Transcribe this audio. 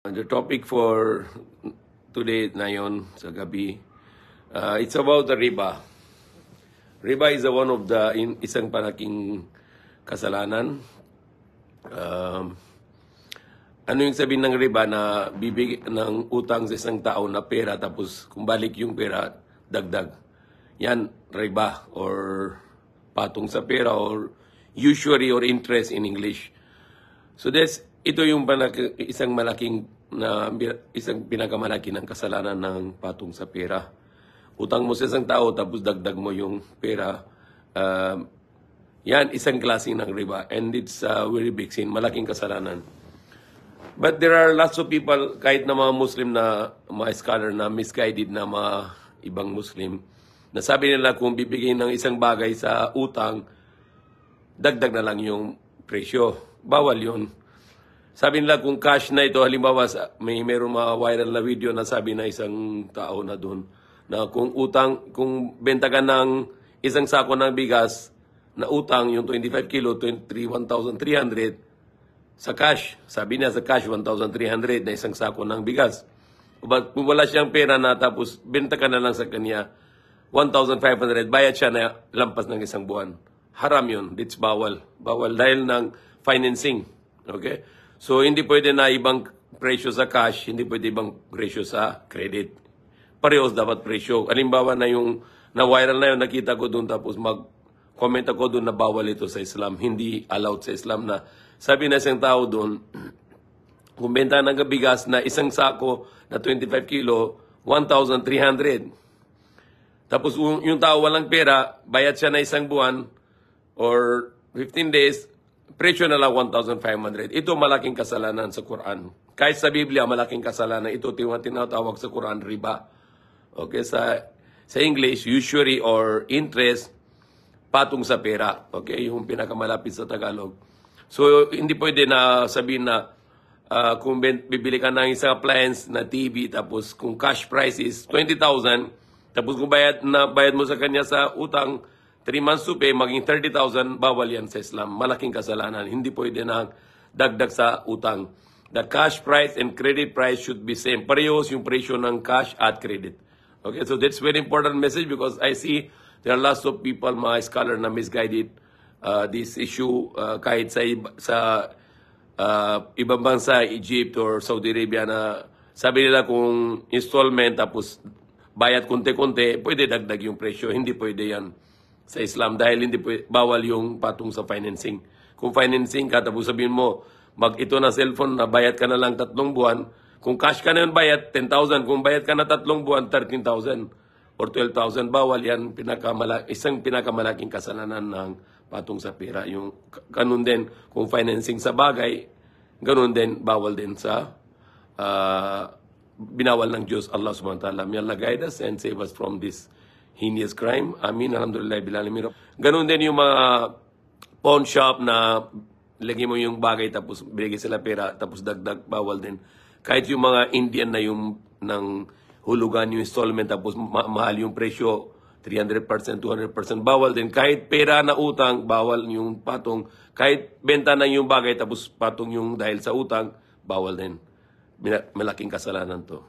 The topic for today na yun, sa gabi, it's about the riba. Riba is one of the isang palaking kasalanan. Ano yung sabihin ng riba na bibig ng utang sa isang tao na pera tapos kung balik yung pera, dagdag. Yan, riba or patong sa pera or usury or interest in English. So ito yung isang pinakamalaki ng kasalanan ng patong sa pera. Utang mo sa isang tao tapos dagdag mo yung pera. Yan, isang klase ng riba. And it's a very big sin, malaking kasalanan. But there are lots of people, kahit na mga Muslim na mga scholar na misguided na mga ibang Muslim, na sabi nila kung bibigyan ng isang bagay sa utang, dagdag na lang yung presyo. Bawal yun. Sabi nila kung cash na ito, halimbawa mayroong mga viral na video na sabi na isang tao na doon, na kung kung benta ka ng isang sako ng bigas na utang, yung 25 kilo, 1,300, sa cash, sabi niya sa cash, 1,300 na isang sako ng bigas. Kung wala siyang pera na tapos benta ka na lang sa kanya, 1,500, bayad siya na lampas ng isang buwan. Haram yun. It's bawal. Bawal dahil ng financing. Okay? So, hindi pwede na ibang presyo sa cash, hindi pwede ibang presyo sa credit. Parehos dapat presyo. Halimbawa na yung na-viral na yun, nakita ko doon tapos mag-comment ako doon na bawal ito sa Islam. Hindi allowed sa Islam na sabi na isang tao doon, kung benta ng bigas na isang sako na 25 kilo, 1,300. Tapos yung tao walang pera, bayad siya na isang buwan or 15 days, presyo na lang 1,500. Ito malaking kasalanan sa Quran. Kahit sa Biblia, malaking kasalanan. Ito tinatawag sa Quran, riba. Okay, sa English, usury or interest, patong sa pera. Okay, yung pinakamalapit sa Tagalog. So, hindi pwede na sabihin na kung bibili ka ng isang appliance na TV, tapos kung cash price is 20,000, tapos kung bayad mo sa kanya sa utang, 3 months to pay, maging 30,000, bawal yan sa Islam. Malaking kasalanan. Hindi pwede na dagdag sa utang. The cash price and credit price should be same. Parehos yung presyo ng cash at credit. Okay, so that's very important message because I see there are lots of people, mga scholar na misguided this issue kahit sa ibang bansa, Egypt or Saudi Arabia na sabi nila kung installment tapos bayad konti-konti, pwede dagdag yung presyo. Hindi pwede yan sa Islam dahil hindi pwede, bawal yung patong sa financing. Kung financing ka, tapos sabihin mo, ito na cellphone na bayad ka na lang 3 buwan. Kung cash ka na yun bayad, 10,000. Kung bayad ka na 3 buwan, 13,000 or 12,000. Bawal yan, isang pinakamalaking kasalanan ng patong sa pera. Yung ganun din, kung financing sa bagay, ganun din, bawal din sa binawal ng Diyos, Allah subhanahu wa ta'ala. May Allah guide us and save us from this heinous crime. Amin. Alhamdulillah. Bilalamin. Ganun din yung mga pawn shop na lagay mo yung bagay tapos binigay sila pera tapos dagdag, bawal din. Kahit yung mga Indian na yung ng hulugan yung installment tapos mahal yung presyo, 300%, 200%, bawal din. Kahit pera na utang, bawal yung patong. Kahit benta na yung bagay tapos patong yung dahil sa utang, bawal din. Malaking kasalanan to.